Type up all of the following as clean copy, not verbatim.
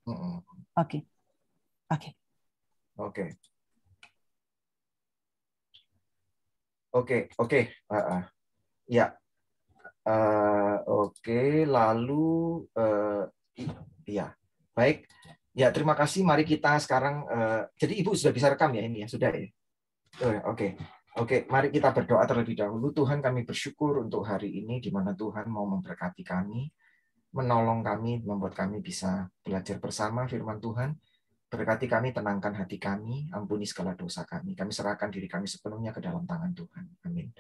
Mm-mm. Oke, oke. Oke, oke. Ya, oke. Lalu, ya, baik. Ya, terima kasih. Mari kita sekarang. Jadi Ibu sudah bisa rekam ya ini ya, sudah ya. Oh, ya, oke. Oke, mari kita berdoa terlebih dahulu. Tuhan, kami bersyukur untuk hari ini di mana Tuhan mau memberkati kami, menolong kami, membuat kami bisa belajar bersama firman Tuhan. Berkati kami, tenangkan hati kami, ampuni segala dosa kami. Kami serahkan diri kami sepenuhnya ke dalam tangan Tuhan. Amin.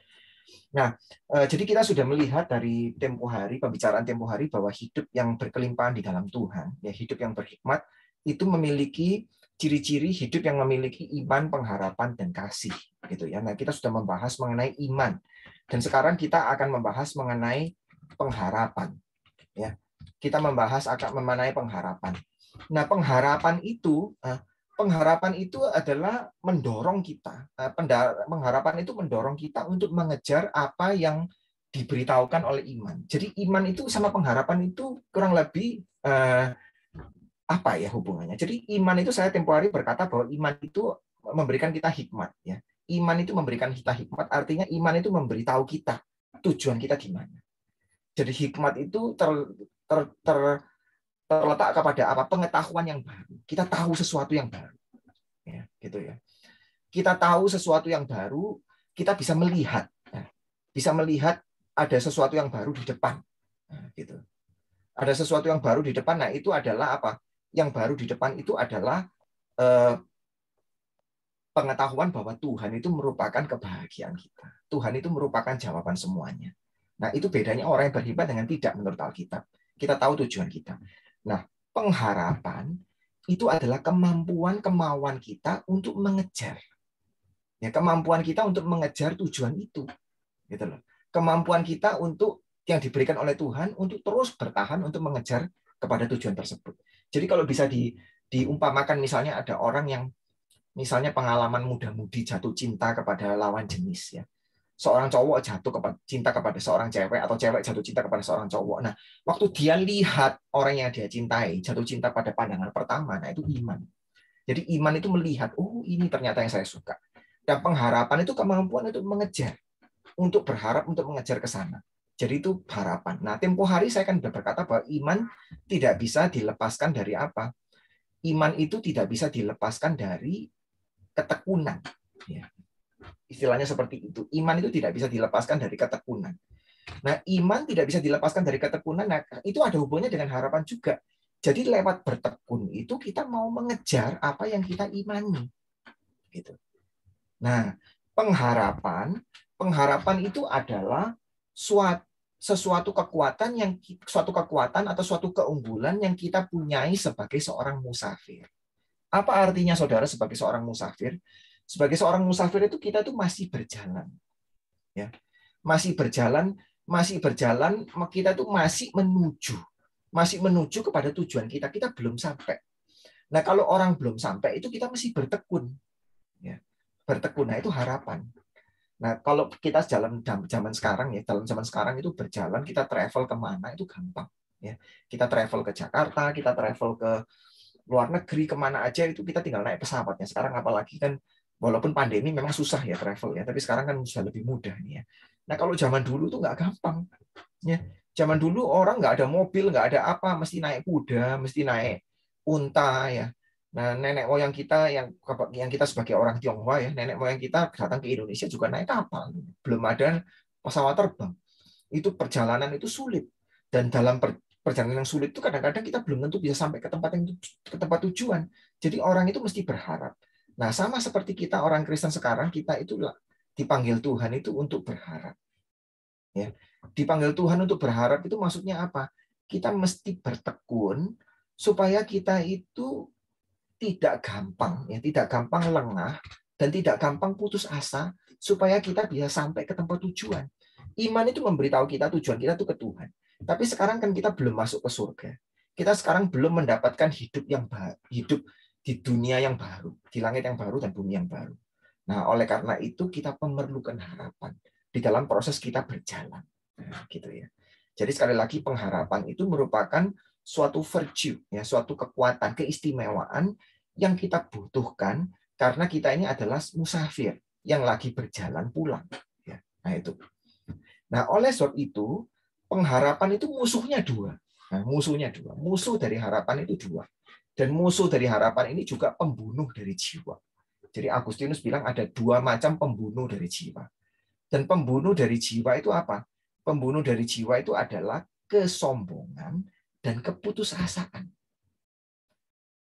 Nah, jadi kita sudah melihat dari tempo hari, pembicaraan tempo hari bahwa hidup yang berkelimpahan di dalam Tuhan, ya hidup yang berhikmat, itu memiliki ciri-ciri hidup yang memiliki iman, pengharapan, dan kasih. Gitu ya. Nah, kita sudah membahas mengenai iman, dan sekarang kita akan membahas mengenai pengharapan. Ya, kita membahas akan mengenai pengharapan. Nah, pengharapan itu adalah mendorong kita. Pengharapan itu mendorong kita untuk mengejar apa yang diberitahukan oleh iman. Jadi iman itu sama pengharapan itu kurang lebih apa ya hubungannya? Jadi iman itu, saya tempo hari berkata bahwa iman itu memberikan kita hikmat. Ya, iman itu memberikan kita hikmat. Artinya iman itu memberitahu kita tujuan kita di mana. Jadi hikmat itu terletak kepada apa? Pengetahuan yang baru. Kita tahu sesuatu yang baru. Ya, gitu ya. Kita tahu sesuatu yang baru, kita bisa melihat. Ya, bisa melihat ada sesuatu yang baru di depan. Nah, gitu. Ada sesuatu yang baru di depan. Nah, itu adalah apa? Yang baru di depan itu adalah pengetahuan bahwa Tuhan itu merupakan kebahagiaan kita. Tuhan itu merupakan jawaban semuanya. Nah, itu bedanya orang yang berhikmat dengan tidak menurut Alkitab. Kita tahu tujuan kita. Nah, pengharapan itu adalah kemampuan kita untuk mengejar. Ya, kemampuan kita untuk mengejar tujuan itu. Gitu loh. Kemampuan kita untuk yang diberikan oleh Tuhan untuk terus bertahan untuk mengejar kepada tujuan tersebut. Jadi kalau bisa diumpamakan, misalnya ada orang yang misalnya pengalaman muda-mudi jatuh cinta kepada lawan jenis, ya. Seorang cowok cinta kepada seorang cewek, atau cewek jatuh cinta kepada seorang cowok. Nah, waktu dia lihat orang yang dia cintai jatuh cinta pada pandangan pertama, nah itu iman. Jadi iman itu melihat, oh ini ternyata yang saya suka. Dan pengharapan itu kemampuan untuk mengejar, untuk berharap, untuk mengejar ke sana. Jadi itu harapan. Nah, tempo hari saya kan sudah berkata bahwa iman tidak bisa dilepaskan dari apa? Iman itu tidak bisa dilepaskan dari ketekunan. Ya. Istilahnya seperti itu. Iman itu tidak bisa dilepaskan dari ketekunan. Nah, iman tidak bisa dilepaskan dari ketekunan. Nah, itu ada hubungannya dengan harapan juga. Jadi lewat bertekun itu kita mau mengejar apa yang kita imani. Gitu. Nah, pengharapan itu adalah suatu kekuatan atau suatu keunggulan yang kita punyai sebagai seorang musafir. Apa artinya saudara sebagai seorang musafir? Sebagai seorang musafir itu kita tuh masih berjalan, ya. Masih berjalan, kita tuh masih menuju kepada tujuan kita. Kita belum sampai. Nah, kalau orang belum sampai itu kita masih bertekun, ya. Bertekun, nah itu harapan. Nah, kalau kita dalam zaman sekarang itu berjalan, kita travel kemana itu gampang, ya. Kita travel ke Jakarta, kita travel ke luar negeri, kemana aja itu kita tinggal naik pesawatnya. Sekarang apalagi kan, walaupun pandemi memang susah ya travel ya, tapi sekarang kan sudah lebih mudah nih ya. Nah, kalau zaman dulu tuh nggak gampang, ya. Zaman dulu orang nggak ada mobil, nggak ada apa, mesti naik kuda, mesti naik unta, ya. Nah, nenek moyang kita yang kita sebagai orang Tionghoa, ya, nenek moyang kita datang ke Indonesia juga naik kapal, belum ada pesawat terbang. Itu perjalanan itu sulit, dan dalam perjalanan yang sulit itu kadang-kadang kita belum tentu bisa sampai ke tempat tujuan. Jadi orang itu mesti berharap. Nah, sama seperti kita orang Kristen sekarang, kita itu dipanggil Tuhan itu untuk berharap. Ya. Dipanggil Tuhan untuk berharap itu maksudnya apa? Kita mesti bertekun supaya kita itu tidak gampang, ya, tidak gampang lengah dan tidak gampang putus asa, supaya kita bisa sampai ke tempat tujuan. Iman itu memberitahu kita tujuan kita itu ke Tuhan. Tapi sekarang kan kita belum masuk ke surga. Kita sekarang belum mendapatkan hidup di dunia yang baru, di langit yang baru dan bumi yang baru. Nah, oleh karena itu kita memerlukan harapan di dalam proses kita berjalan. Nah, gitu ya. Jadi sekali lagi pengharapan itu merupakan suatu virtue, ya, suatu kekuatan, keistimewaan yang kita butuhkan karena kita ini adalah musafir yang lagi berjalan pulang. Ya, nah itu. Nah, oleh sebab itu pengharapan itu musuhnya dua. Nah, musuhnya dua. Musuh dari harapan itu dua. Dan musuh dari harapan ini juga pembunuh dari jiwa. Jadi Agustinus bilang ada dua macam pembunuh dari jiwa. Dan pembunuh dari jiwa itu apa? Pembunuh dari jiwa itu adalah kesombongan dan keputusasaan.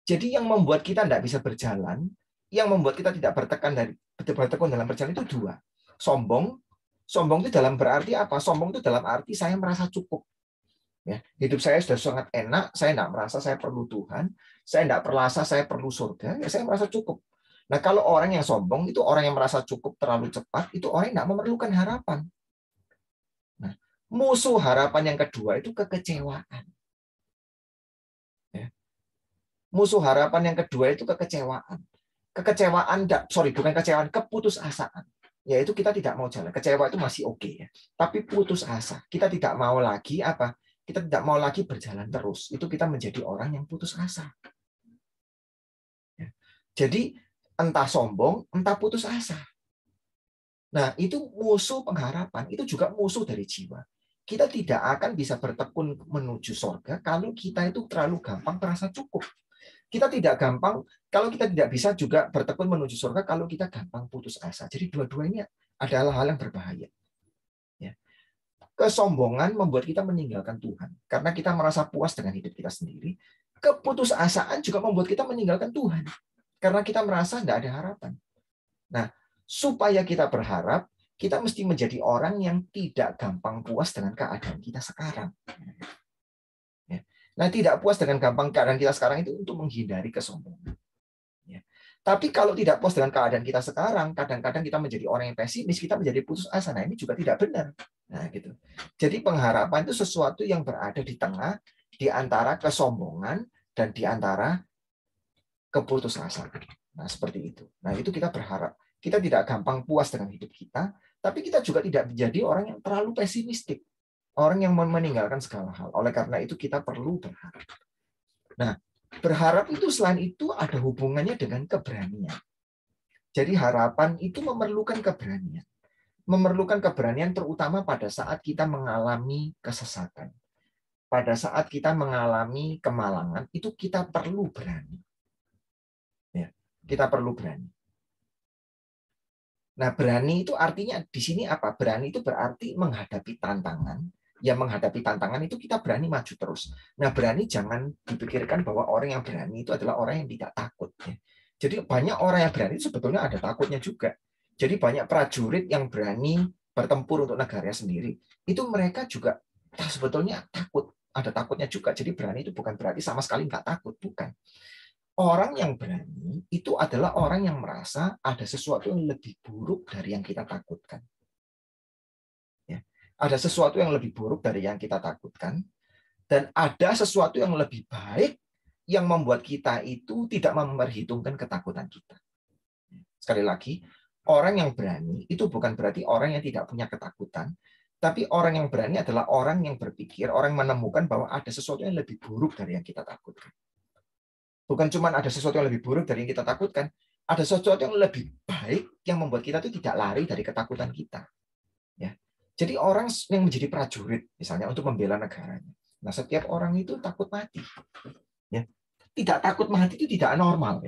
Jadi yang membuat kita tidak bisa berjalan, yang membuat kita tidak bertekun dalam perjalanan itu dua. Sombong itu dalam berarti apa? Sombong itu dalam arti saya merasa cukup. Ya, hidup saya sudah sangat enak, saya tidak merasa saya perlu Tuhan, saya tidak merasa saya perlu surga, ya saya merasa cukup. Nah, kalau orang yang sombong itu orang yang merasa cukup terlalu cepat, itu orang yang tidak memerlukan harapan. Nah, musuh harapan yang kedua itu kekecewaan. Ya. Musuh harapan yang kedua itu kekecewaan. Bukan kekecewaan, keputusasaan. Yaitu kita tidak mau jalan. Kecewa itu masih oke ya. Tapi putus asa. Kita tidak mau lagi apa? Kita tidak mau lagi berjalan terus. Itu kita menjadi orang yang putus asa. Ya. Jadi entah sombong, entah putus asa. Nah, itu musuh pengharapan. Itu juga musuh dari jiwa. Kita tidak akan bisa bertekun menuju surga kalau kita itu terlalu gampang merasa cukup. Kita tidak gampang, kalau kita tidak bisa juga bertekun menuju surga kalau kita gampang putus asa. Jadi dua-duanya adalah hal yang berbahaya. Ya. Kesombongan membuat kita meninggalkan Tuhan. Karena kita merasa puas dengan hidup kita sendiri. Keputusasaan juga membuat kita meninggalkan Tuhan. Karena kita merasa tidak ada harapan. Nah, supaya kita berharap, kita mesti menjadi orang yang tidak gampang puas dengan keadaan kita sekarang. Nah, tidak puas dengan gampang keadaan kita sekarang itu untuk menghindari kesombongan. Ya. Tapi kalau tidak puas dengan keadaan kita sekarang, kadang-kadang kita menjadi orang yang pesimis, kita menjadi putus asa. Nah, ini juga tidak benar. Nah, gitu. Jadi pengharapan itu sesuatu yang berada di tengah, di antara kesombongan dan di antara keputusasaan. Nah, seperti itu. Nah, itu kita berharap. Kita tidak gampang puas dengan hidup kita, tapi kita juga tidak menjadi orang yang terlalu pesimistik. Orang yang meninggalkan segala hal. Oleh karena itu kita perlu berharap. Nah, berharap itu selain itu ada hubungannya dengan keberanian. Jadi harapan itu memerlukan keberanian. Memerlukan keberanian terutama pada saat kita mengalami kesesatan. Pada saat kita mengalami kemalangan, itu kita perlu berani. Ya, kita perlu berani. Nah, berani itu artinya di sini apa? Berani itu berarti menghadapi tantangan. Ya, menghadapi tantangan itu kita berani maju terus. Nah, berani jangan dipikirkan bahwa orang yang berani itu adalah orang yang tidak takut. Jadi banyak orang yang berani sebetulnya ada takutnya juga. Jadi banyak prajurit yang berani bertempur untuk negaranya sendiri. Itu mereka juga sebetulnya takut. Ada takutnya juga. Jadi berani itu bukan berarti sama sekali nggak takut. Bukan. Orang yang berani itu adalah orang yang merasa ada sesuatu yang lebih buruk dari yang kita takutkan. Ada sesuatu yang lebih buruk dari yang kita takutkan, dan ada sesuatu yang lebih baik yang membuat kita itu tidak memperhitungkan ketakutan kita. Sekali lagi, orang yang berani itu bukan berarti orang yang tidak punya ketakutan, tapi orang yang berani adalah orang yang berpikir, orang menemukan bahwa ada sesuatu yang lebih buruk dari yang kita takutkan. Bukan cuma ada sesuatu yang lebih buruk dari yang kita takutkan, ada sesuatu yang lebih baik yang membuat kita itu tidak lari dari ketakutan kita. Ya. Jadi orang yang menjadi prajurit, misalnya untuk membela negaranya. Nah, setiap orang itu takut mati. Ya. Tidak takut mati itu tidak normal.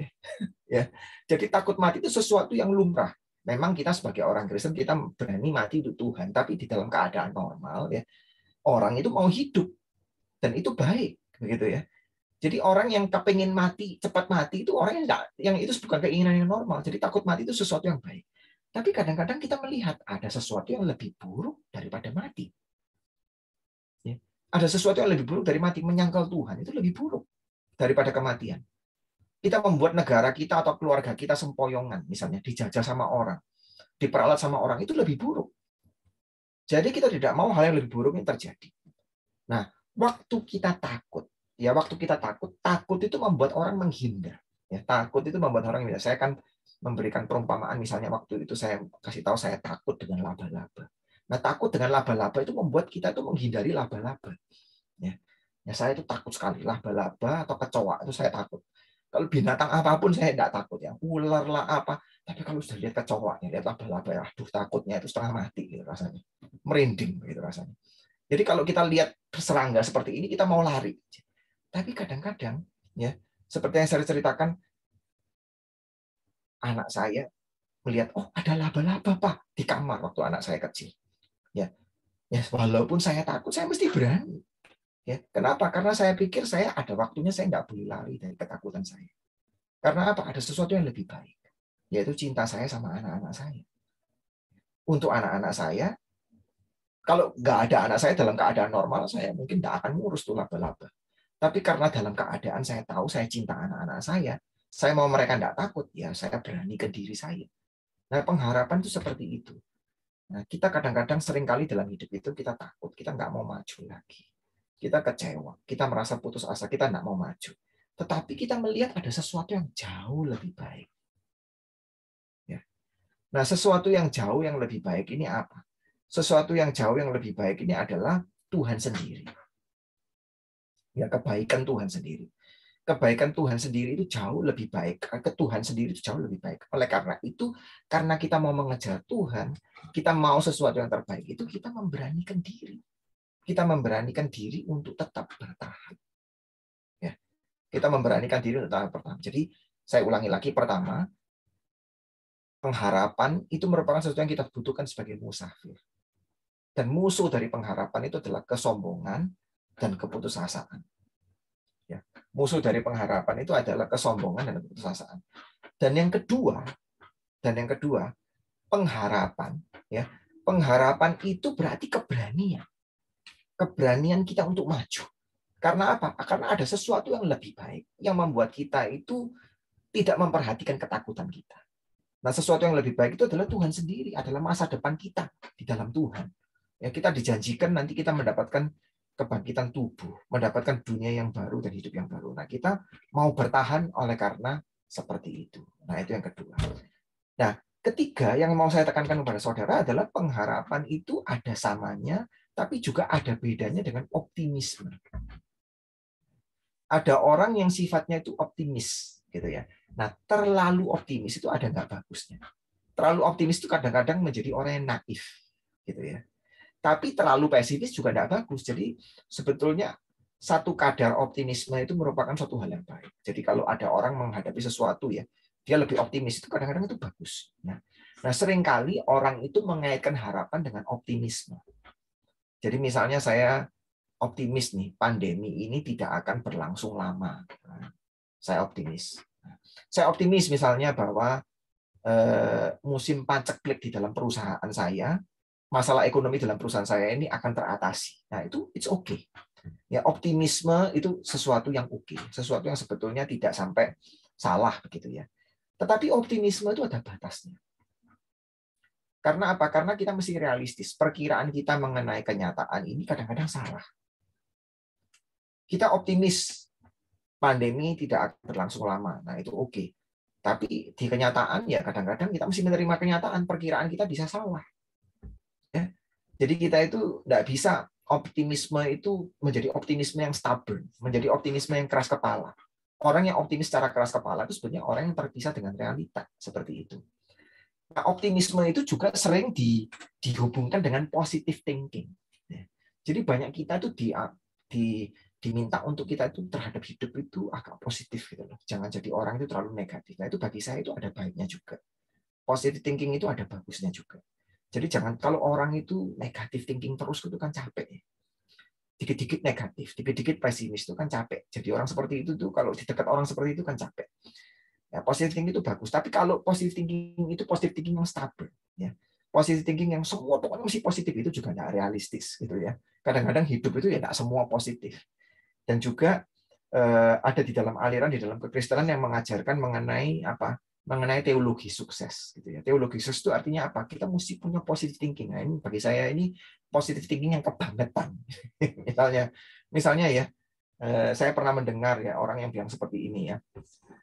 Ya. Jadi takut mati itu sesuatu yang lumrah. Memang kita sebagai orang Kristen, kita berani mati untuk Tuhan. Tapi di dalam keadaan normal, ya, orang itu mau hidup. Dan itu baik. Begitu ya. Jadi orang yang kepingin mati, cepat mati, itu orang yang itu bukan keinginan yang normal. Jadi takut mati itu sesuatu yang baik. Tapi kadang-kadang kita melihat ada sesuatu yang lebih buruk daripada mati. Ya. Ada sesuatu yang lebih buruk dari mati. Menyangkal Tuhan itu lebih buruk daripada kematian. Kita membuat negara kita atau keluarga kita sempoyongan, misalnya dijajah sama orang, diperalat sama orang, itu lebih buruk. Jadi kita tidak mau hal yang lebih buruk yang terjadi. Nah, waktu kita takut itu membuat orang menghindar. Ya, takut itu membuat orang menghindar. Saya kan memberikan perumpamaan, misalnya waktu itu saya kasih tahu saya takut dengan laba-laba. Nah, takut dengan laba-laba itu membuat kita itu menghindari laba-laba. Ya. Ya saya itu takut sekali, laba-laba atau kecoa itu saya takut. Kalau binatang apapun saya tidak takut ya, ular lah apa. Tapi kalau sudah lihat kecoa, lihat laba-laba, ya, aduh takutnya itu setengah mati gitu rasanya, merinding gitu rasanya. Jadi kalau kita lihat serangga seperti ini kita mau lari. Tapi kadang-kadang ya seperti yang saya ceritakan, anak saya melihat, oh ada laba-laba Pak di kamar waktu anak saya kecil. Ya, ya walaupun saya takut, saya mesti berani. Ya, kenapa? Karena saya pikir saya ada waktunya saya nggak boleh lari dari ketakutan saya. Karena apa? Ada sesuatu yang lebih baik, yaitu cinta saya sama anak-anak saya. Untuk anak-anak saya, kalau nggak ada anak saya dalam keadaan normal, saya mungkin nggak akan ngurus tuh laba-laba. Tapi karena dalam keadaan saya tahu saya cinta anak-anak saya mau mereka nggak takut, ya saya berani ke diri saya. Nah, pengharapan itu seperti itu. Nah, kita kadang-kadang seringkali dalam hidup itu kita takut, kita nggak mau maju lagi. Kita kecewa, kita merasa putus asa, kita nggak mau maju. Tetapi kita melihat ada sesuatu yang jauh lebih baik. Ya. Nah, sesuatu yang jauh yang lebih baik ini apa? Sesuatu yang jauh yang lebih baik ini adalah Tuhan sendiri. Ya, kebaikan Tuhan sendiri. Kebaikan Tuhan sendiri itu jauh lebih baik. Ke Tuhan sendiri itu jauh lebih baik. Oleh karena itu, karena kita mau mengejar Tuhan, kita mau sesuatu yang terbaik, itu kita memberanikan diri. Kita memberanikan diri untuk tetap bertahan. Ya, kita memberanikan diri untuk tetap bertahan. Jadi, saya ulangi lagi, pertama, pengharapan itu merupakan sesuatu yang kita butuhkan sebagai musafir. Dan musuh dari pengharapan itu adalah kesombongan dan keputusasaan. Ya, musuh dari pengharapan itu adalah kesombongan dan keputusasaan. Dan yang kedua, pengharapan, ya, pengharapan itu berarti keberanian, keberanian kita untuk maju. Karena apa? Karena ada sesuatu yang lebih baik yang membuat kita itu tidak memperhatikan ketakutan kita. Nah, sesuatu yang lebih baik itu adalah Tuhan sendiri, adalah masa depan kita di dalam Tuhan. Ya, kita dijanjikan nanti kita mendapatkan kebangkitan tubuh, mendapatkan dunia yang baru dan hidup yang baru. Nah, kita mau bertahan oleh karena seperti itu. Nah, itu yang kedua. Nah, ketiga yang mau saya tekankan kepada saudara adalah pengharapan itu ada samanya, tapi juga ada bedanya dengan optimisme. Ada orang yang sifatnya itu optimis, gitu ya. Nah, terlalu optimis itu ada nggak bagusnya. Terlalu optimis itu kadang-kadang menjadi orang yang naif, gitu ya. Tapi terlalu pesimis juga tidak bagus. Jadi sebetulnya satu kadar optimisme itu merupakan suatu hal yang baik. Jadi kalau ada orang menghadapi sesuatu ya, dia lebih optimis itu kadang-kadang itu bagus. Nah, seringkali orang itu mengaitkan harapan dengan optimisme. Jadi misalnya saya optimis nih, pandemi ini tidak akan berlangsung lama. Saya optimis. Saya optimis misalnya bahwa musim paceklik di dalam perusahaan saya, masalah ekonomi dalam perusahaan saya ini akan teratasi. Nah, itu it's okay. Ya, optimisme itu sesuatu yang oke, sesuatu yang sebetulnya tidak sampai salah begitu ya. Tetapi optimisme itu ada batasnya. Karena apa? Karena kita mesti realistis. Perkiraan kita mengenai kenyataan ini kadang-kadang salah. Kita optimis pandemi tidak akan berlangsung lama. Nah, itu oke. Tapi di kenyataan ya kadang-kadang kita mesti menerima kenyataan, perkiraan kita bisa salah. Ya. Jadi kita itu tidak bisa optimisme itu menjadi optimisme yang stubborn, menjadi optimisme yang keras kepala. Orang yang optimis secara keras kepala itu sebenarnya orang yang terpisah dengan realita, seperti itu. Nah, optimisme itu juga sering dihubungkan dengan positive thinking. Jadi banyak kita itu diminta untuk kita itu terhadap hidup itu agak positif gitu loh. Jangan jadi orang itu terlalu negatif. Nah, itu bagi saya itu ada baiknya juga. Positive thinking itu ada bagusnya juga. Jadi jangan, kalau orang itu negatif thinking terus itu kan capek. Dikit-dikit negatif, dikit-dikit pesimis itu kan capek. Jadi orang seperti itu tuh kalau di dekat orang seperti itu kan capek. Ya, positive thinking itu bagus, tapi kalau positive thinking itu positive thinking yang stubborn, ya. Positive thinking yang semua pokoknya mesti positif itu juga nggak realistis gitu ya. Kadang-kadang hidup itu ya nggak semua positif. Dan juga ada di dalam aliran di dalam kekristenan yang mengajarkan mengenai apa? Mengenai teologi sukses gitu ya. Teologi sukses itu artinya apa? Kita mesti punya positive thinking. Nah, ini bagi saya ini positive thinking yang kebangetan. misalnya ya, saya pernah mendengar ya orang yang bilang seperti ini ya.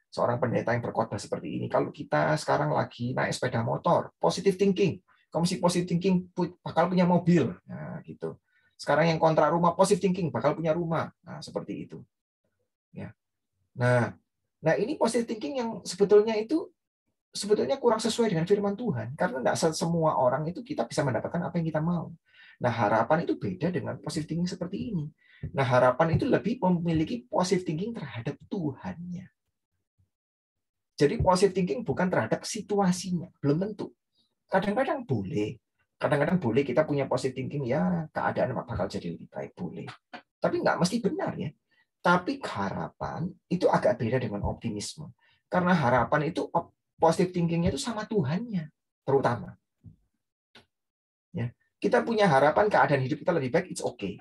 Seorang pendeta yang berkhotbah seperti ini. Kalau kita sekarang lagi naik sepeda motor, positive thinking. Kamu mesti positive thinking bakal punya mobil. Nah, gitu. Sekarang yang kontrak rumah, positive thinking, bakal punya rumah. Nah, seperti itu. Ya. Nah, ini positive thinking yang sebetulnya kurang sesuai dengan firman Tuhan, karena tidak semua orang itu kita bisa mendapatkan apa yang kita mau. Nah, harapan itu beda dengan positive thinking seperti ini. Nah, harapan itu lebih memiliki positive thinking terhadap Tuhannya. Jadi positive thinking bukan terhadap situasinya, belum tentu. Kadang-kadang boleh kita punya positive thinking, ya keadaan bakal jadi lebih baik, boleh. Tapi nggak mesti benar ya. Tapi harapan itu agak beda dengan optimisme. Karena harapan itu positive thinking-nya itu sama Tuhannya, terutama. Ya, kita punya harapan keadaan hidup kita lebih baik, it's okay.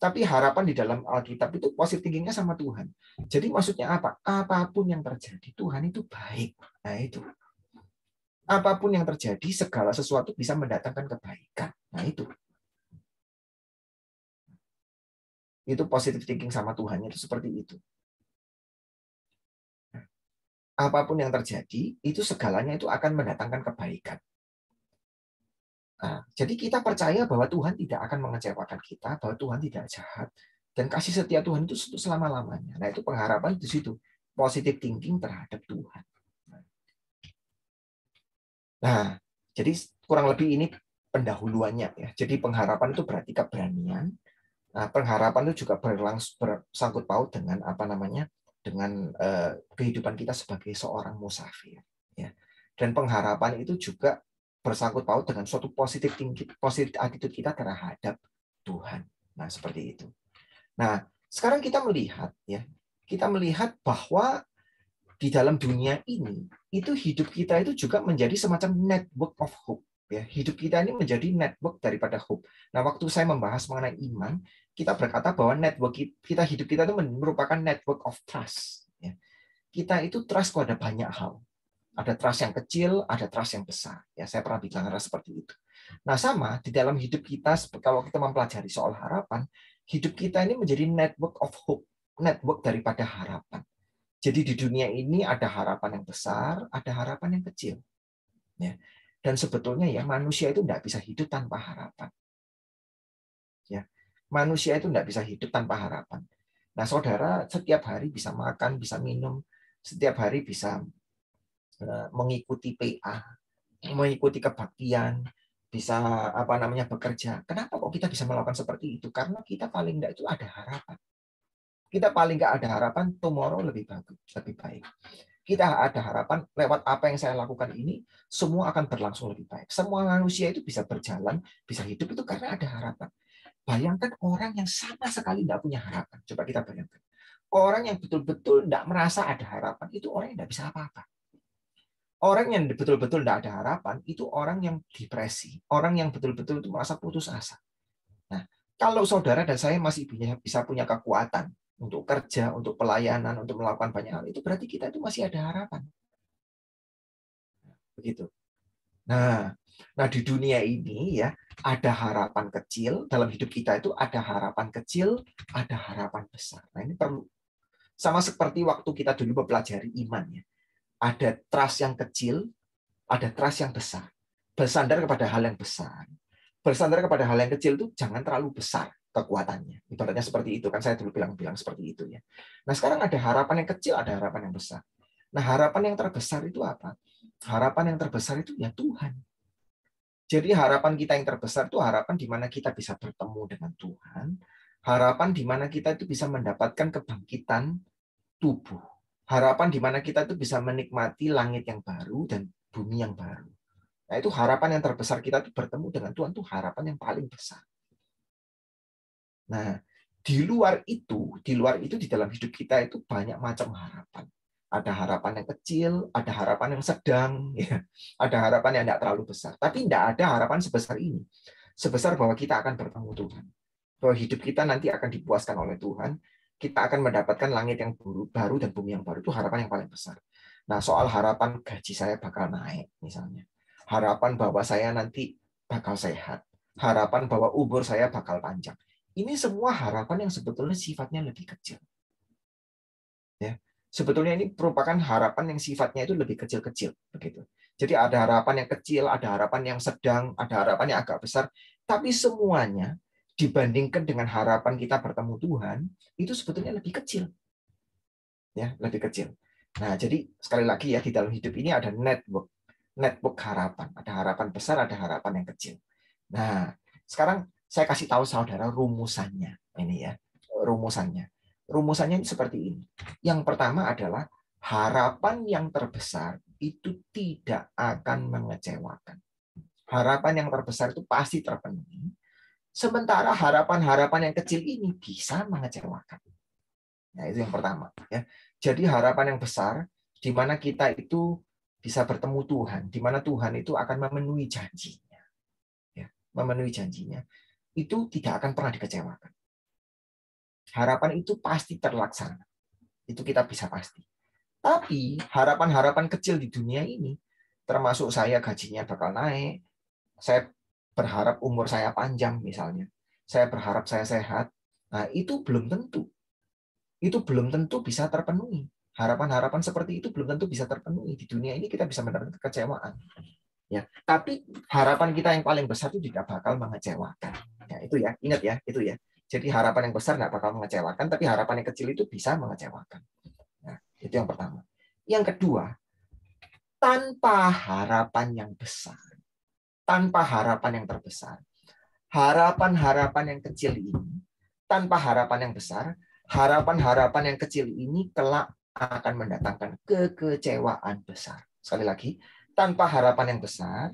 Tapi harapan di dalam Alkitab itu positive thinking-nya sama Tuhan. Jadi maksudnya apa? Apapun yang terjadi, Tuhan itu baik. Nah itu. Apapun yang terjadi, segala sesuatu bisa mendatangkan kebaikan. Nah itu. Itu positive thinking sama Tuhannya itu seperti itu. Apapun yang terjadi, itu segalanya itu akan mendatangkan kebaikan. Nah, jadi kita percaya bahwa Tuhan tidak akan mengecewakan kita, bahwa Tuhan tidak jahat, dan kasih setia Tuhan itu selama-lamanya. Nah, itu pengharapan di situ. Positive thinking terhadap Tuhan. Nah, jadi kurang lebih ini pendahuluannya ya. Jadi pengharapan itu berarti keberanian. Nah, pengharapan itu juga bersangkut paut dengan dengan kehidupan kita sebagai seorang musafir. Ya. Dan pengharapan itu juga bersangkut paut dengan suatu positif attitude kita terhadap Tuhan. Nah, seperti itu. Nah, sekarang kita melihat bahwa di dalam dunia ini itu hidup kita itu juga menjadi semacam network of hope. Ya, hidup kita ini menjadi network daripada hope. Nah, waktu saya membahas mengenai iman, kita berkata bahwa hidup kita itu merupakan network of trust. Ya. Kita itu trust pada banyak hal. Ada trust yang kecil, ada trust yang besar. Ya, saya pernah bilang seperti itu. Nah, sama di dalam hidup kita, kalau kita mempelajari soal harapan, hidup kita ini menjadi network of hope, network daripada harapan. Jadi di dunia ini ada harapan yang besar, ada harapan yang kecil. Ya. Dan sebetulnya ya manusia itu tidak bisa hidup tanpa harapan. Ya, manusia itu tidak bisa hidup tanpa harapan. Nah, saudara setiap hari bisa makan, bisa minum, setiap hari bisa mengikuti PA, mengikuti kebaktian, bisa bekerja. Kenapa kok kita bisa melakukan seperti itu? Karena kita paling tidak itu ada harapan. Kita paling nggak ada harapan tomorrow lebih bagus, lebih baik. Kita ada harapan lewat apa yang saya lakukan ini, semua akan berlangsung lebih baik. Semua manusia itu bisa berjalan, bisa hidup itu karena ada harapan. Bayangkan orang yang sama sekali tidak punya harapan. Coba kita bayangkan. Orang yang betul-betul tidak merasa ada harapan, itu orang yang tidak bisa apa-apa. Orang yang betul-betul tidak ada harapan, itu orang yang depresi. Orang yang betul-betul itu merasa putus asa. Nah, kalau saudara dan saya masih bisa punya kekuatan untuk kerja, untuk pelayanan, untuk melakukan banyak hal, itu berarti kita itu masih ada harapan. Begitu. Nah, di dunia ini ya ada harapan kecil dalam hidup kita, itu ada harapan kecil, ada harapan besar. Nah, ini perlu. Sama seperti waktu kita dulu mempelajari iman ya. Ada trust yang kecil, ada trust yang besar. Bersandar kepada hal yang besar. Bersandar kepada hal yang kecil itu jangan terlalu besar kekuatannya. Ibaratnya seperti itu kan, saya dulu bilang seperti itu ya. Nah, sekarang ada harapan yang kecil, ada harapan yang besar. Nah, harapan yang terbesar itu apa? Harapan yang terbesar itu ya Tuhan. Jadi harapan kita yang terbesar itu harapan di mana kita bisa bertemu dengan Tuhan, harapan di mana kita itu bisa mendapatkan kebangkitan tubuh, harapan di mana kita itu bisa menikmati langit yang baru dan bumi yang baru. Nah, itu harapan yang terbesar kita itu bertemu dengan Tuhan, itu harapan yang paling besar. Nah, di luar itu di dalam hidup kita itu banyak macam harapan. Ada harapan yang kecil, ada harapan yang sedang, ya. Ada harapan yang tidak terlalu besar. Tapi tidak ada harapan sebesar ini. Sebesar bahwa kita akan bertemu Tuhan. Bahwa hidup kita nanti akan dipuaskan oleh Tuhan. Kita akan mendapatkan langit yang baru dan bumi yang baru. Itu harapan yang paling besar. Nah, soal harapan gaji saya bakal naik, misalnya. Harapan bahwa saya nanti bakal sehat. Harapan bahwa umur saya bakal panjang. Ini semua harapan yang sebetulnya sifatnya lebih kecil. Ya. Sebetulnya ini merupakan harapan yang sifatnya itu lebih kecil-kecil, begitu. Jadi ada harapan yang kecil, ada harapan yang sedang, ada harapan yang agak besar, tapi semuanya dibandingkan dengan harapan kita bertemu Tuhan, itu sebetulnya lebih kecil. Ya, lebih kecil. Nah, jadi sekali lagi ya, di dalam hidup ini ada network harapan. Ada harapan besar, ada harapan yang kecil. Nah, sekarang saya kasih tahu saudara rumusannya. Ini ya, rumusannya. Rumusannya seperti ini. Yang pertama adalah harapan yang terbesar itu tidak akan mengecewakan. Harapan yang terbesar itu pasti terpenuhi. Sementara harapan-harapan yang kecil ini bisa mengecewakan. Nah, itu yang pertama. Ya. Jadi harapan yang besar, di mana kita itu bisa bertemu Tuhan, di mana Tuhan itu akan memenuhi janjinya. Ya, memenuhi janjinya. Itu tidak akan pernah dikecewakan. Harapan itu pasti terlaksana. Itu kita bisa pasti. Tapi harapan-harapan kecil di dunia ini, termasuk saya gajinya bakal naik, saya berharap umur saya panjang misalnya, saya berharap saya sehat, nah itu belum tentu. Itu belum tentu bisa terpenuhi. Harapan-harapan seperti itu belum tentu bisa terpenuhi. Di dunia ini kita bisa mendapatkan kekecewaan. Ya, tapi harapan kita yang paling besar itu tidak bakal mengecewakan. Ya, itu ya, ingat ya, itu ya. Jadi harapan yang besar tidak bakal mengecewakan, tapi harapan yang kecil itu bisa mengecewakan. Nah, itu yang pertama. Yang kedua, tanpa harapan yang besar, tanpa harapan yang terbesar, harapan-harapan yang kecil ini, tanpa harapan yang besar, harapan-harapan yang kecil ini kelak akan mendatangkan kekecewaan besar. Sekali lagi, tanpa harapan yang besar,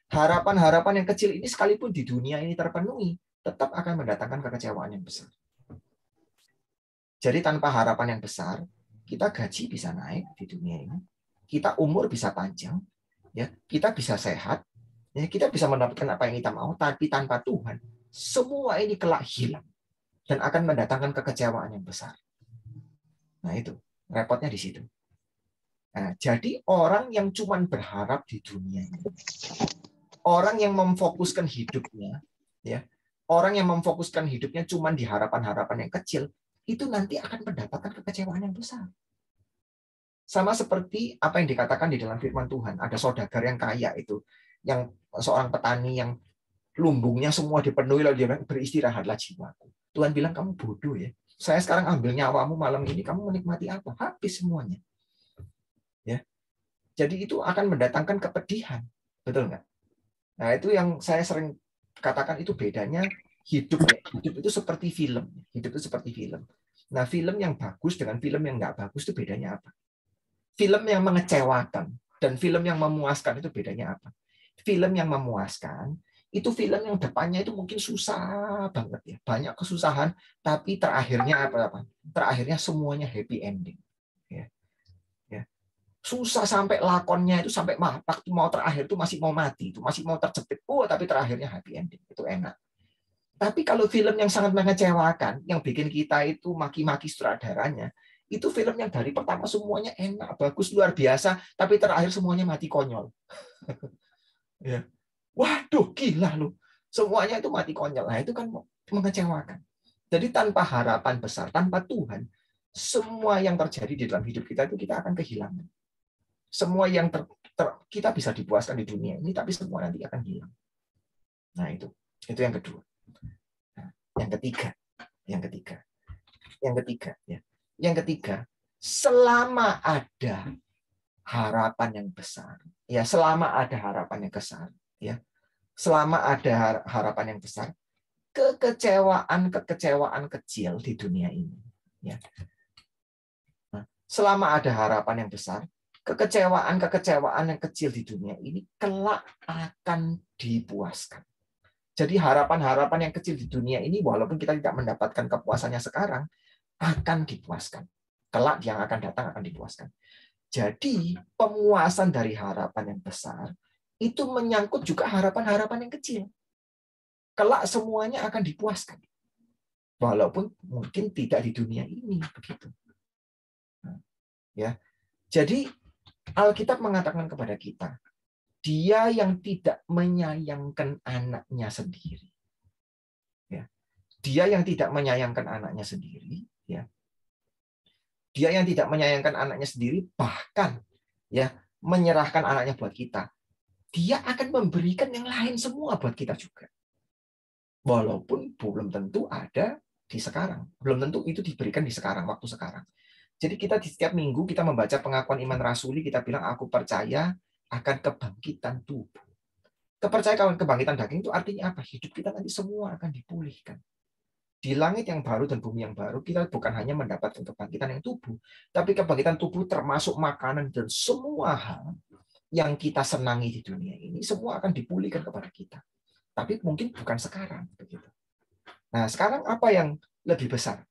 harapan-harapan yang kecil ini sekalipun di dunia ini terpenuhi, tetap akan mendatangkan kekecewaan yang besar. Jadi tanpa harapan yang besar, kita gaji bisa naik di dunia ini, kita umur bisa panjang, ya, kita bisa sehat, ya, kita bisa mendapatkan apa yang kita mau, tapi tanpa Tuhan, semua ini kelak hilang dan akan mendatangkan kekecewaan yang besar. Nah itu, repotnya di situ. Nah, jadi orang yang cuma berharap di dunia ini, orang yang memfokuskan hidupnya, ya, orang yang memfokuskan hidupnya cuma di harapan-harapan yang kecil, itu nanti akan mendapatkan kekecewaan yang besar. Sama seperti apa yang dikatakan di dalam firman Tuhan, ada saudagar yang kaya itu, yang seorang petani yang lumbungnya semua dipenuhi, lalu dia bilang, beristirahatlah jiwaku. Tuhan bilang, kamu bodoh ya. Saya sekarang ambil nyawamu malam ini, kamu menikmati apa? Habis semuanya. Ya. Jadi itu akan mendatangkan kepedihan. Betul nggak? Nah, itu yang saya sering katakan itu bedanya hidup. Ya. Hidup itu seperti film. Hidup itu seperti film. Nah, film yang bagus dengan film yang nggak bagus itu bedanya apa? Film yang mengecewakan dan film yang memuaskan itu bedanya apa? Film yang memuaskan itu film yang depannya itu mungkin susah banget ya, banyak kesusahan, tapi terakhirnya apa? Terakhirnya semuanya happy ending. Ya. Ya. Susah sampai lakonnya itu sampai waktu mau terakhir itu masih mau mati, itu masih mau terjepit. Tapi terakhirnya happy ending. Itu enak. Tapi kalau film yang sangat mengecewakan, yang bikin kita itu maki-maki sutradaranya, itu film yang dari pertama semuanya enak, bagus, luar biasa, tapi terakhir semuanya mati konyol. Ya. Waduh, gila lu. Semuanya itu mati konyol. Nah, itu kan mengecewakan. Jadi tanpa harapan besar, tanpa Tuhan, semua yang terjadi di dalam hidup kita itu kita akan kehilangan. Semua yang kita bisa dipuaskan di dunia ini, tapi semua nanti akan hilang. Nah, itu yang kedua. Nah, yang ketiga, ya. Yang ketiga, selama ada harapan yang besar, ya, selama ada harapan yang besar, ya, selama ada harapan yang besar, kekecewaan kecil di dunia ini, ya. Nah, selama ada harapan yang besar, kekecewaan yang kecil di dunia ini kelak akan dipuaskan. Jadi harapan-harapan yang kecil di dunia ini, walaupun kita tidak mendapatkan kepuasannya sekarang, akan dipuaskan. Kelak yang akan datang akan dipuaskan. Jadi pemuasan dari harapan yang besar itu menyangkut juga harapan-harapan yang kecil. Kelak semuanya akan dipuaskan. Walaupun mungkin tidak di dunia ini begitu. Ya. Jadi Alkitab mengatakan kepada kita, dia yang tidak menyayangkan anaknya sendiri. Ya. Dia yang tidak menyayangkan anaknya sendiri, ya. Dia yang tidak menyayangkan anaknya sendiri, bahkan ya menyerahkan anaknya buat kita. Dia akan memberikan yang lain semua buat kita juga. Walaupun belum tentu ada di sekarang. Belum tentu itu diberikan di sekarang, waktu sekarang. Jadi kita di setiap minggu kita membaca pengakuan iman rasuli, kita bilang aku percaya akan kebangkitan tubuh. Kepercayaan kebangkitan daging itu artinya apa? Hidup kita nanti semua akan dipulihkan. Di langit yang baru dan bumi yang baru, kita bukan hanya mendapatkan kebangkitan yang tubuh, tapi kebangkitan tubuh termasuk makanan dan semua hal yang kita senangi di dunia ini, semua akan dipulihkan kepada kita. Tapi mungkin bukan sekarang. Begitu. Nah, sekarang apa yang lebih besar?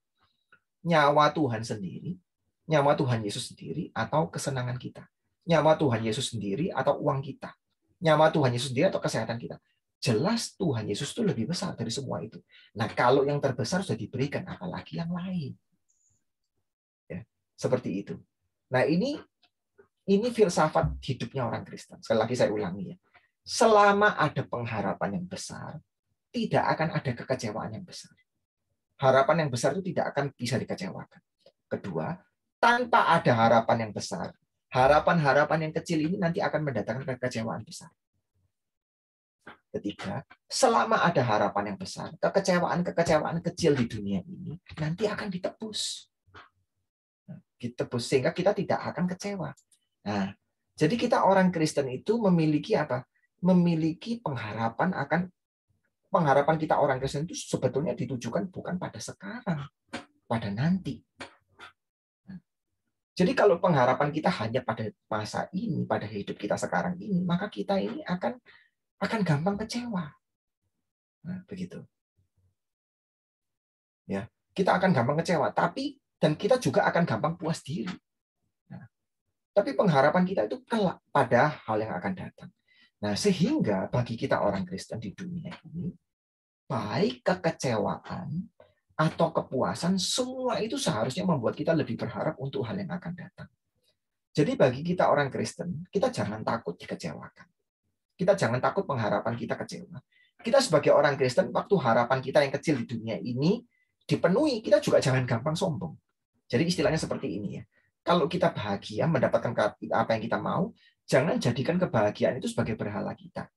Nyawa Tuhan sendiri, nyawa Tuhan Yesus sendiri, atau kesenangan kita? Nyawa Tuhan Yesus sendiri atau uang kita? Nyawa Tuhan Yesus sendiri atau kesehatan kita? Jelas Tuhan Yesus itu lebih besar dari semua itu. Nah, kalau yang terbesar sudah diberikan, apalagi yang lain. Ya, seperti itu. Nah, ini filsafat hidupnya orang Kristen. Sekali lagi saya ulangi ya. Selama ada pengharapan yang besar, tidak akan ada kekecewaan yang besar. Harapan yang besar itu tidak akan bisa dikecewakan. Kedua, tanpa ada harapan yang besar, harapan-harapan yang kecil ini nanti akan mendatangkan kekecewaan besar. Ketiga, selama ada harapan yang besar, kekecewaan-kekecewaan kecil di dunia ini nanti akan ditebus. Ditebus sehingga kita tidak akan kecewa. Nah, jadi kita orang Kristen itu memiliki apa? Memiliki pengharapan kita orang Kristen itu sebetulnya ditujukan bukan pada sekarang, pada nanti. Jadi kalau pengharapan kita hanya pada masa ini, pada hidup kita sekarang ini, maka kita ini akan gampang kecewa. Nah, begitu. Ya, kita akan gampang kecewa, dan kita juga akan gampang puas diri. Nah, tapi pengharapan kita itu kelak pada hal yang akan datang. Nah, sehingga bagi kita orang Kristen di dunia ini, baik kekecewaan atau kepuasan, semua itu seharusnya membuat kita lebih berharap untuk hal yang akan datang. Jadi bagi kita orang Kristen, kita jangan takut dikecewakan. Kita jangan takut pengharapan kita kecewa. Kita sebagai orang Kristen, waktu harapan kita yang kecil di dunia ini dipenuhi, kita juga jangan gampang sombong. Jadi istilahnya seperti ini ya. Kalau kita bahagia mendapatkan apa yang kita mau, jangan jadikan kebahagiaan itu sebagai berhala kita.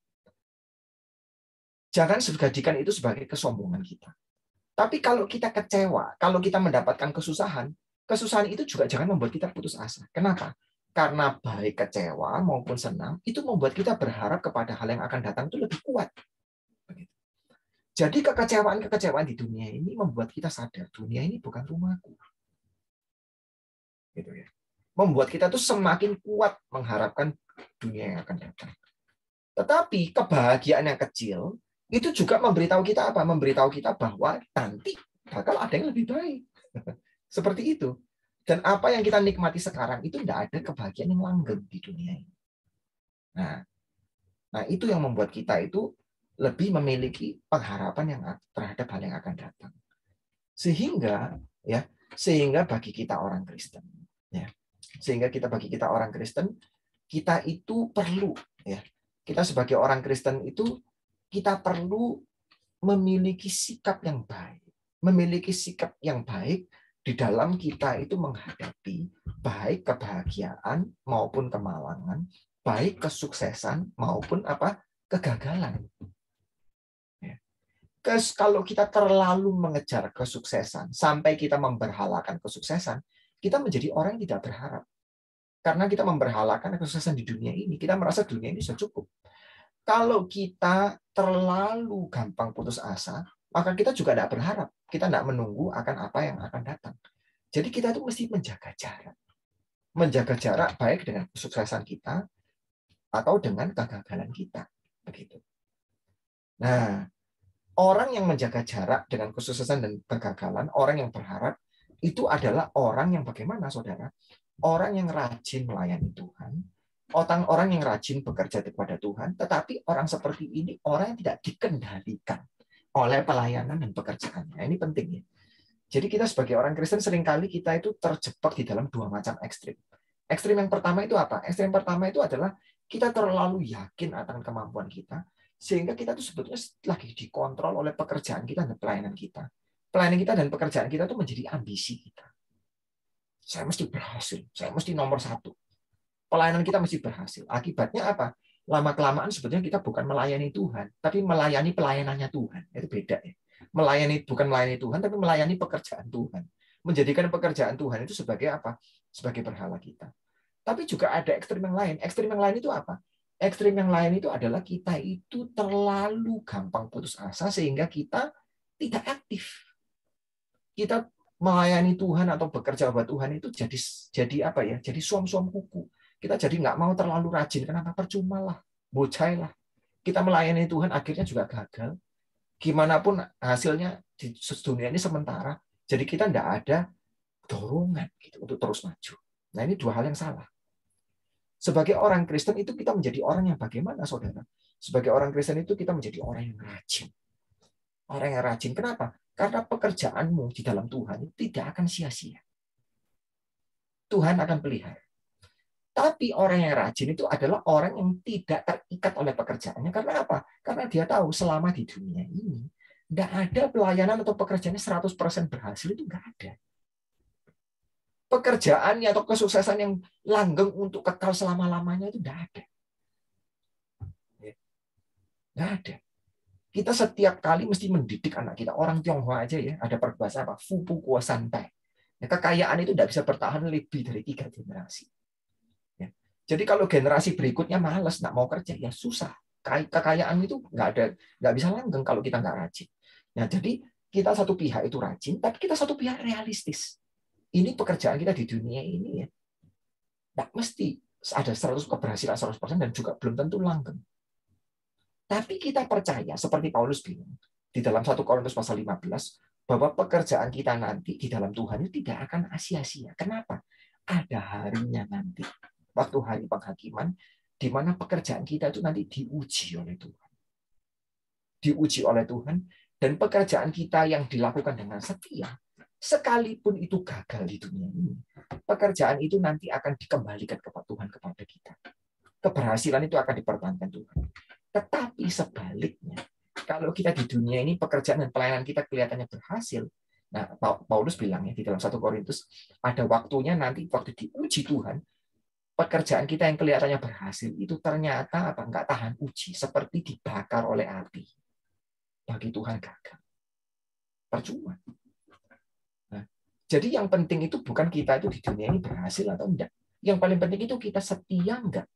Jangan jadikan itu sebagai kesombongan kita. Tapi kalau kita kecewa, kalau kita mendapatkan kesusahan itu juga jangan membuat kita putus asa. Kenapa? Karena baik kecewa maupun senang, itu membuat kita berharap kepada hal yang akan datang itu lebih kuat. Jadi kekecewaan di dunia ini membuat kita sadar, dunia ini bukan rumahku. Gitu ya. Membuat kita tuh semakin kuat mengharapkan dunia yang akan datang. Tetapi kebahagiaan yang kecil itu juga memberitahu kita apa? Memberitahu kita bahwa nanti bakal ada yang lebih baik. Seperti itu. Dan apa yang kita nikmati sekarang itu tidak ada kebahagiaan yang langgeng di dunia ini. Nah, itu yang membuat kita itu lebih memiliki pengharapan yang terhadap hal yang akan datang. Sehingga bagi kita orang Kristen, bagi kita orang Kristen, kita itu perlu kita sebagai orang Kristen itu kita perlu memiliki sikap yang baik di dalam kita itu menghadapi baik kebahagiaan maupun kemalangan, baik kesuksesan maupun kegagalan. Kalau kita terlalu mengejar kesuksesan sampai kita memberhalakan kesuksesan, kita menjadi orang yang tidak berharap. Karena kita memberhalakan kesuksesan di dunia ini, kita merasa dunia ini sudah cukup. Kalau kita terlalu gampang putus asa, maka kita juga tidak berharap. Kita tidak menunggu akan apa yang akan datang. Jadi kita itu mesti menjaga jarak. Menjaga jarak baik dengan kesuksesan kita atau dengan kegagalan kita. Begitu. Nah, orang yang menjaga jarak dengan kesuksesan dan kegagalan, orang yang berharap, itu adalah orang yang bagaimana, saudara? Orang yang rajin melayani Tuhan, orang yang rajin bekerja kepada Tuhan, tetapi orang seperti ini, orang yang tidak dikendalikan oleh pelayanan dan pekerjaannya. Ini penting ya. Jadi kita sebagai orang Kristen seringkali kita itu terjebak di dalam dua macam ekstrim. Ekstrim yang pertama itu apa? Ekstrim pertama itu adalah kita terlalu yakin akan kemampuan kita, sehingga kita itu sebetulnya lagi dikontrol oleh pekerjaan kita dan pelayanan kita. Pelayanan kita dan pekerjaan kita itu menjadi ambisi kita. Saya mesti berhasil, saya mesti nomor 1. Pelayanan kita mesti berhasil. Akibatnya apa? lama-kelamaan sebetulnya kita bukan melayani Tuhan, tapi melayani pelayanannya Tuhan. Itu beda ya. Bukan melayani Tuhan, tapi melayani pekerjaan Tuhan. Menjadikan pekerjaan Tuhan itu sebagai apa? Sebagai berhala kita. Tapi juga ada ekstrem yang lain. Ekstrem yang lain itu apa? Ekstrem yang lain itu adalah kita itu terlalu gampang putus asa sehingga kita tidak aktif. Kita melayani Tuhan atau bekerja buat Tuhan itu jadi apa ya? Jadi suam-suam kuku. Kita jadi nggak mau terlalu rajin. Kenapa? Percuma lah, bocai lah. Kita melayani Tuhan akhirnya juga gagal. Gimana pun hasilnya di dunia ini sementara. Jadi kita nggak ada dorongan gitu untuk terus maju. Nah ini dua hal yang salah. Sebagai orang Kristen itu kita menjadi orang yang bagaimana, saudara? Sebagai orang Kristen itu kita menjadi orang yang rajin. Orang yang rajin. Kenapa? Karena pekerjaanmu di dalam Tuhan itu tidak akan sia-sia. Tuhan akan pelihara. Tapi orang yang rajin itu adalah orang yang tidak terikat oleh pekerjaannya. Karena apa? Karena dia tahu selama di dunia ini, tidak ada pelayanan atau pekerjaannya 100% berhasil, itu nggak ada. Pekerjaannya atau kesuksesan yang langgeng untuk kekal selama-lamanya itu tidak ada. Nggak ada. Kita setiap kali mesti mendidik anak kita. Orang Tionghoa aja ya, ada peribahasa apa? Fupu kuo santai. Ya, kekayaan itu tidak bisa bertahan lebih dari 3 generasi. Ya. Jadi kalau generasi berikutnya malas, nggak mau kerja, ya susah. Kekayaan itu nggak bisa langgeng kalau kita nggak rajin. Nah, jadi kita satu pihak itu rajin, tapi kita satu pihak realistis. Ini pekerjaan kita di dunia ini ya, nggak mesti ada 100 keberhasilan 100% dan juga belum tentu langgeng. Tapi kita percaya, seperti Paulus bilang, di dalam 1 Korintus pasal 15, bahwa pekerjaan kita nanti di dalam Tuhan itu tidak akan sia-sia. Kenapa? Ada harinya nanti. Waktu hari penghakiman, di mana pekerjaan kita itu nanti diuji oleh Tuhan. Diuji oleh Tuhan, dan pekerjaan kita yang dilakukan dengan setia, sekalipun itu gagal di dunia ini, pekerjaan itu nanti akan dikembalikan kepada Tuhan, kepada kita. Keberhasilan itu akan dipertahankan Tuhan. Tetapi sebaliknya, kalau kita di dunia ini pekerjaan dan pelayanan kita kelihatannya berhasil, nah Paulus bilang ya di dalam 1 Korintus, ada waktunya nanti waktu diuji Tuhan, pekerjaan kita yang kelihatannya berhasil itu ternyata apa nggak tahan uji, seperti dibakar oleh api. Bagi Tuhan gagal, percuma. Nah, jadi yang penting itu bukan kita itu di dunia ini berhasil atau enggak. Yang paling penting itu kita setia enggak,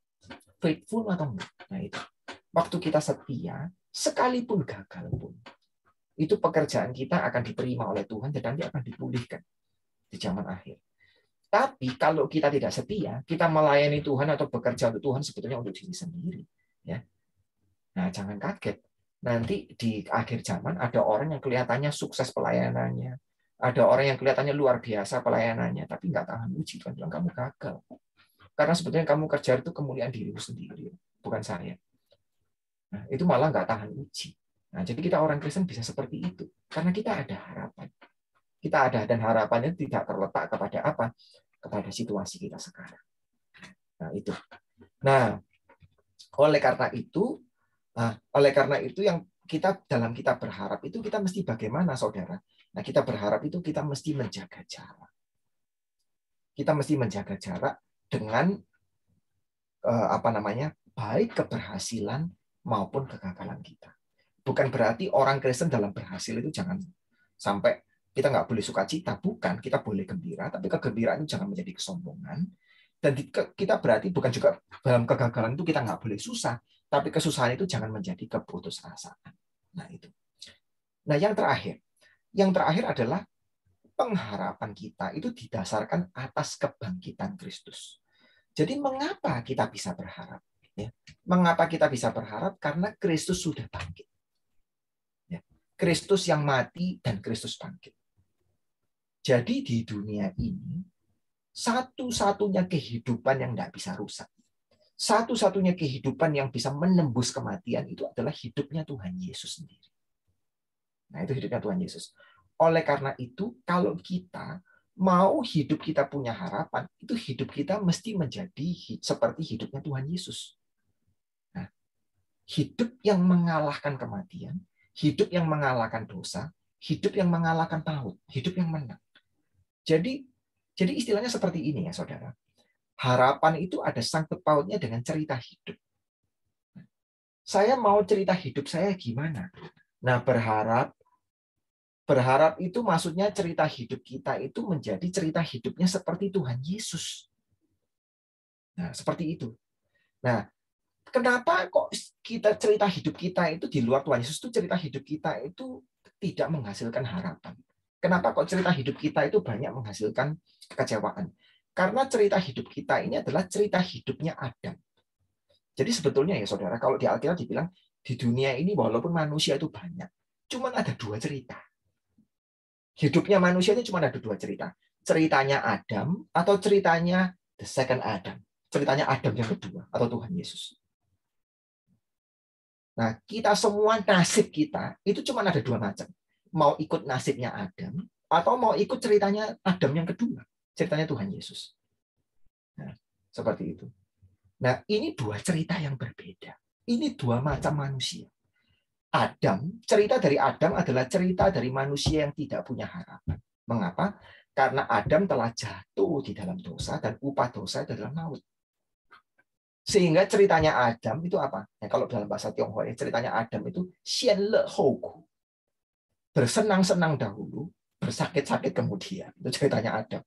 faithful atau enggak. Nah itu. Waktu kita setia, sekalipun gagal pun, itu pekerjaan kita akan diterima oleh Tuhan dan nanti akan dipulihkan di zaman akhir. Tapi kalau kita tidak setia, kita melayani Tuhan atau bekerja untuk Tuhan sebetulnya untuk diri sendiri. Ya. Nah, jangan kaget. Nanti di akhir zaman ada orang yang kelihatannya sukses pelayanannya, ada orang yang kelihatannya luar biasa pelayanannya, tapi nggak tahan uji. Tuhan bilang kamu gagal. Karena sebetulnya kamu kerja itu kemuliaan dirimu sendiri, bukan saya. Nah, itu malah nggak tahan uji. Nah, jadi kita orang Kristen bisa seperti itu. Karena kita ada harapan. Kita ada, dan harapannya tidak terletak kepada apa? Kepada situasi kita sekarang. Nah, itu. Nah, oleh karena itu yang kita dalam kita berharap itu kita mesti bagaimana, saudara? Nah, kita berharap itu kita mesti menjaga jarak. Kita mesti menjaga jarak dengan baik keberhasilan maupun kegagalan kita. Bukan berarti orang Kristen dalam berhasil itu jangan sampai kita nggak boleh sukacita, bukan, kita boleh gembira, tapi kegembiraan itu jangan menjadi kesombongan. Dan kita berarti bukan juga dalam kegagalan itu kita nggak boleh susah, tapi kesusahan itu jangan menjadi keputusasaan. Nah itu. Nah yang terakhir adalah pengharapan kita itu didasarkan atas kebangkitan Kristus. Jadi mengapa kita bisa berharap? Mengapa kita bisa berharap? Karena Kristus sudah bangkit. Kristus yang mati dan Kristus bangkit. Jadi di dunia ini, satu-satunya kehidupan yang tidak bisa rusak, satu-satunya kehidupan yang bisa menembus kematian itu adalah hidupnya Tuhan Yesus sendiri. Nah, itu hidupnya Tuhan Yesus. Oleh karena itu, kalau kita mau hidup kita punya harapan, itu hidup kita mesti menjadi seperti hidupnya Tuhan Yesus. Nah, hidup yang mengalahkan kematian, hidup yang mengalahkan dosa, hidup yang mengalahkan maut, hidup yang menang. Jadi istilahnya seperti ini ya, saudara. Harapan itu ada sangkut pautnya dengan cerita hidup. Saya mau cerita hidup saya gimana. Nah, berharap itu maksudnya cerita hidup kita itu menjadi cerita hidupnya seperti Tuhan Yesus. Nah, seperti itu. Nah, kenapa kok kita cerita hidup kita itu di luar Tuhan Yesus itu cerita hidup kita itu tidak menghasilkan harapan? Kenapa kok cerita hidup kita itu banyak menghasilkan kekecewaan? Karena cerita hidup kita ini adalah cerita hidupnya Adam. Jadi sebetulnya ya saudara, kalau di Alkitab dibilang di dunia ini walaupun manusia itu banyak, cuma ada 2 cerita. Hidupnya manusia ini cuma ada 2 cerita. Ceritanya Adam atau ceritanya the second Adam. Ceritanya Adam yang kedua atau Tuhan Yesus. Nah, kita semua nasib kita itu cuma ada 2 macam. Mau ikut nasibnya Adam atau mau ikut ceritanya Adam yang kedua, ceritanya Tuhan Yesus. Nah, seperti itu. Nah, ini 2 cerita yang berbeda. Ini 2 macam manusia. Adam, cerita dari Adam adalah cerita dari manusia yang tidak punya harapan. Mengapa? Karena Adam telah jatuh di dalam dosa dan upah dosa adalah maut. Sehingga ceritanya Adam itu apa? Nah, kalau dalam bahasa Tionghoa ceritanya Adam itu xian le hou gu. Bersenang-senang dahulu, bersakit-sakit kemudian. Itu ceritanya Adam.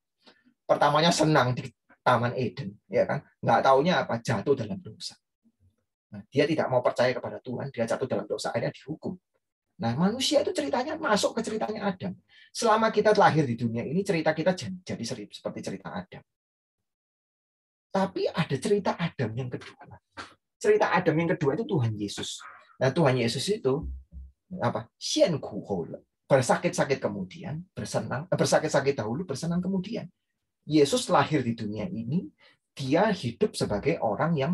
Pertamanya senang di Taman Eden, ya kan? Nggak taunya apa? Jatuh dalam dosa. Nah, dia tidak mau percaya kepada Tuhan, dia jatuh dalam dosa, akhirnya dihukum. Nah, manusia itu ceritanya masuk ke ceritanya Adam. Selama kita lahir di dunia ini, cerita kita jadi seperti cerita Adam. Tapi ada cerita Adam yang kedua. Cerita Adam yang kedua itu Tuhan Yesus. Nah, Tuhan Yesus itu apa? Xian ku hou le. Bersakit-sakit kemudian, bersakit-sakit dahulu, bersenang kemudian. Yesus lahir di dunia ini, dia hidup sebagai orang yang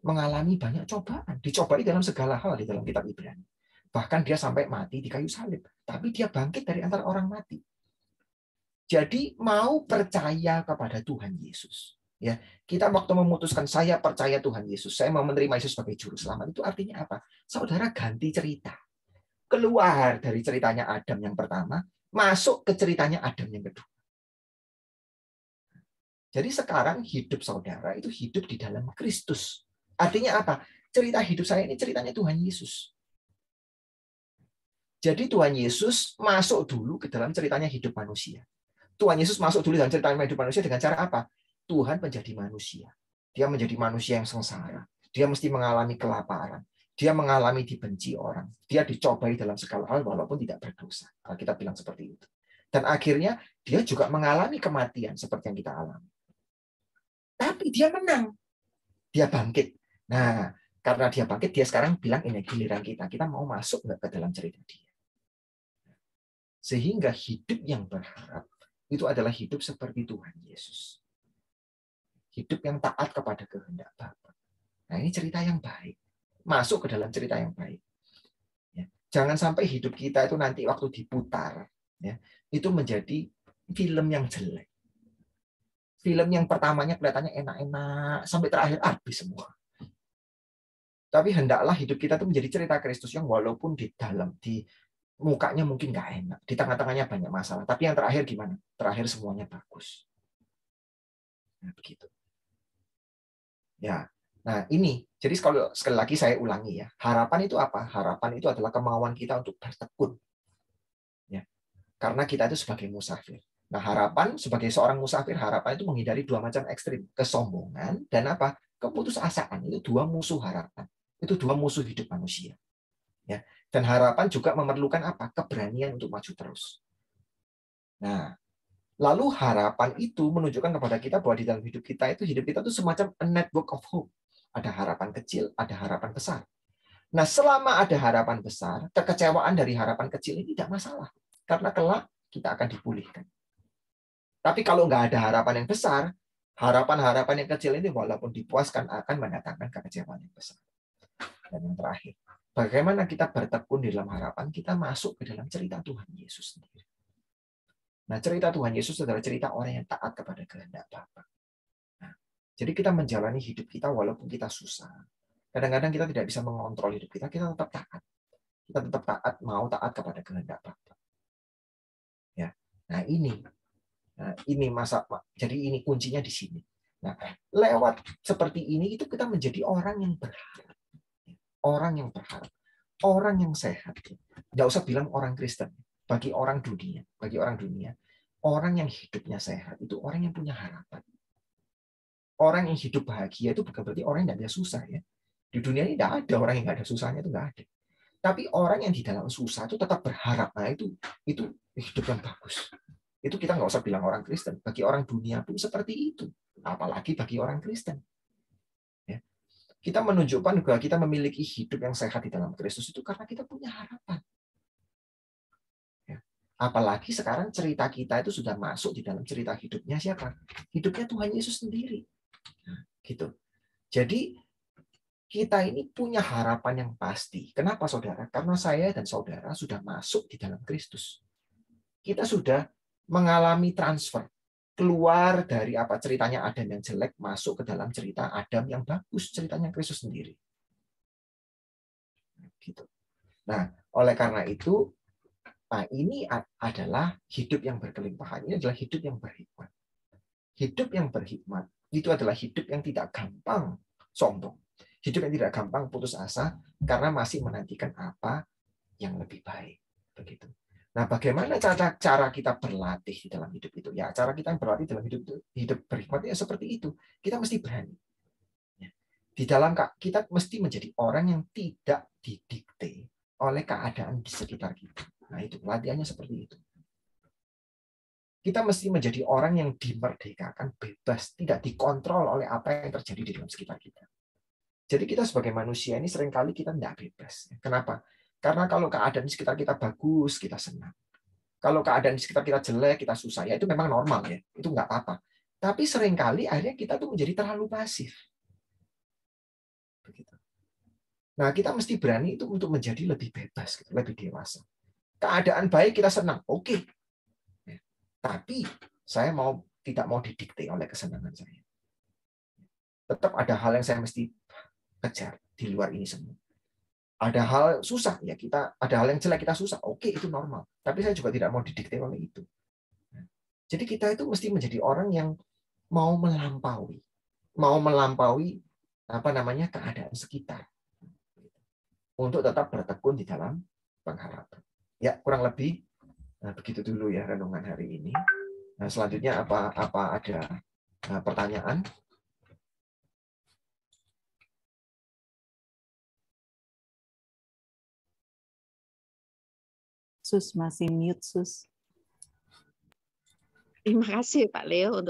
mengalami banyak cobaan, dicobai dalam segala hal di dalam kitab Ibrani. Bahkan dia sampai mati di kayu salib, tapi dia bangkit dari antara orang mati. Jadi mau percaya kepada Tuhan Yesus. Ya, kita waktu memutuskan saya percaya Tuhan Yesus, saya mau menerima Yesus sebagai juru selamat, itu artinya apa? Saudara ganti cerita. Keluar dari ceritanya Adam yang pertama, masuk ke ceritanya Adam yang kedua. Jadi sekarang hidup saudara itu hidup di dalam Kristus. Artinya apa? Cerita hidup saya ini ceritanya Tuhan Yesus. Jadi Tuhan Yesus masuk dulu ke dalam ceritanya hidup manusia. Tuhan Yesus masuk dulu dalam ceritanya hidup manusia dengan cara apa? Tuhan menjadi manusia. Dia menjadi manusia yang sengsara. Dia mesti mengalami kelaparan. Dia mengalami dibenci orang. Dia dicobai dalam segala hal walaupun tidak berdosa. Kita bilang seperti itu. Dan akhirnya dia juga mengalami kematian seperti yang kita alami. Tapi dia menang. Dia bangkit. Nah, karena dia bangkit, dia sekarang bilang ini giliran kita. Kita mau masuk nggak ke dalam cerita dia. Sehingga hidup yang berharap itu adalah hidup seperti Tuhan Yesus. Hidup yang taat kepada kehendak Bapa. Nah, ini cerita yang baik. Masuk ke dalam cerita yang baik. Ya. Jangan sampai hidup kita itu nanti waktu diputar, ya, itu menjadi film yang jelek. Film yang pertamanya kelihatannya enak-enak, sampai terakhir habis semua. Tapi hendaklah hidup kita itu menjadi cerita Kristus yang walaupun di dalam, di mukanya mungkin nggak enak, di tengah-tengahnya banyak masalah. Tapi yang terakhir gimana? Terakhir semuanya bagus. Nah, begitu. Ya, nah ini. Jadi kalau sekali lagi saya ulangi ya, harapan itu apa? Harapan itu adalah kemauan kita untuk bertekun. Ya, karena kita itu sebagai musafir. Nah, harapan sebagai seorang musafir, harapan itu menghindari 2 macam ekstrim, kesombongan dan apa? Keputusasaan. Itu 2 musuh harapan. Itu 2 musuh hidup manusia. Ya, dan harapan juga memerlukan apa? Keberanian untuk maju terus. Nah, lalu harapan itu menunjukkan kepada kita bahwa di dalam hidup kita itu semacam a network of hope. Ada harapan kecil, ada harapan besar. Nah, selama ada harapan besar, kekecewaan dari harapan kecil ini tidak masalah. Karena kelak kita akan dipulihkan. Tapi kalau nggak ada harapan yang besar, harapan-harapan yang kecil ini walaupun dipuaskan akan mendatangkan kekecewaan yang besar. Dan yang terakhir, bagaimana kita bertekun di dalam harapan, kita masuk ke dalam cerita Tuhan Yesus sendiri. Nah, cerita Tuhan Yesus adalah cerita orang yang taat kepada kehendak Bapa. Nah, jadi kita menjalani hidup kita walaupun kita susah. Kadang-kadang kita tidak bisa mengontrol hidup kita, kita tetap taat. Kita tetap taat, mau taat kepada kehendak Bapa. Ya. Nah, ini jadi ini kuncinya di sini. Nah, lewat seperti ini itu kita menjadi orang yang berharap. Orang yang berharap, orang yang sehat. Nggak usah bilang orang Kristen. Bagi orang dunia, orang yang hidupnya sehat itu orang yang punya harapan. Orang yang hidup bahagia itu bukan berarti orang yang nggak ada susah ya. Di dunia ini tidak ada orang yang nggak ada susahnya, itu nggak ada. Tapi orang yang di dalam susah itu tetap berharap. Nah itu hidup yang bagus. Itu kita nggak usah bilang orang Kristen. Bagi orang dunia pun seperti itu. Apalagi bagi orang Kristen. Ya. Kita menunjukkan bahwa kita memiliki hidup yang sehat di dalam Kristus itu karena kita punya harapan. Ya. Apalagi sekarang cerita kita itu sudah masuk di dalam cerita hidupnya siapa? Hidupnya Tuhan Yesus sendiri. Nah, gitu. Jadi kita ini punya harapan yang pasti. Kenapa saudara? Karena saya dan saudara sudah masuk di dalam Kristus. Kita sudah mengalami transfer. Keluar dari apa ceritanya Adam yang jelek, masuk ke dalam cerita Adam yang bagus, ceritanya Kristus sendiri. Gitu. Nah, oleh karena itu, ini adalah hidup yang berkelimpahan. Ini adalah hidup yang berhikmat. Hidup yang berhikmat itu adalah hidup yang tidak gampang sombong. Hidup yang tidak gampang putus asa karena masih menantikan apa yang lebih baik. Begitu. Nah, bagaimana cara kita berlatih di dalam hidup itu? Ya, cara kita berlatih dalam hidup berhikmat ya seperti itu. Kita mesti berani. Di dalam kita mesti menjadi orang yang tidak didikte oleh keadaan di sekitar kita. Nah, itu latihannya seperti itu. Kita mesti menjadi orang yang dimerdekakan, bebas, tidak dikontrol oleh apa yang terjadi di dalam sekitar kita. Jadi kita sebagai manusia ini seringkali kita tidak bebas. Kenapa? Karena kalau keadaan di sekitar kita bagus, kita senang. Kalau keadaan di sekitar kita jelek, kita susah. Ya itu memang normal ya. Itu nggak apa-apa. Tapi seringkali akhirnya kita tuh menjadi terlalu pasif. Begitu. Nah, kita mesti berani itu untuk menjadi lebih bebas, lebih dewasa. Keadaan baik kita senang, oke. Tapi saya tidak mau didikte oleh kesenangan saya. Tetap ada hal yang saya mesti kejar di luar ini semua. Ada hal susah ya ada hal yang jelek kita susah, oke itu normal. Tapi saya juga tidak mau didikte oleh itu. Jadi kita itu mesti menjadi orang yang mau melampaui keadaan sekitar untuk tetap bertekun di dalam pengharapan. Ya kurang lebih begitu dulu ya renungan hari ini. Nah, selanjutnya apa ada pertanyaan? Sus masih mute, Sus. Terima kasih Pak Leo untuk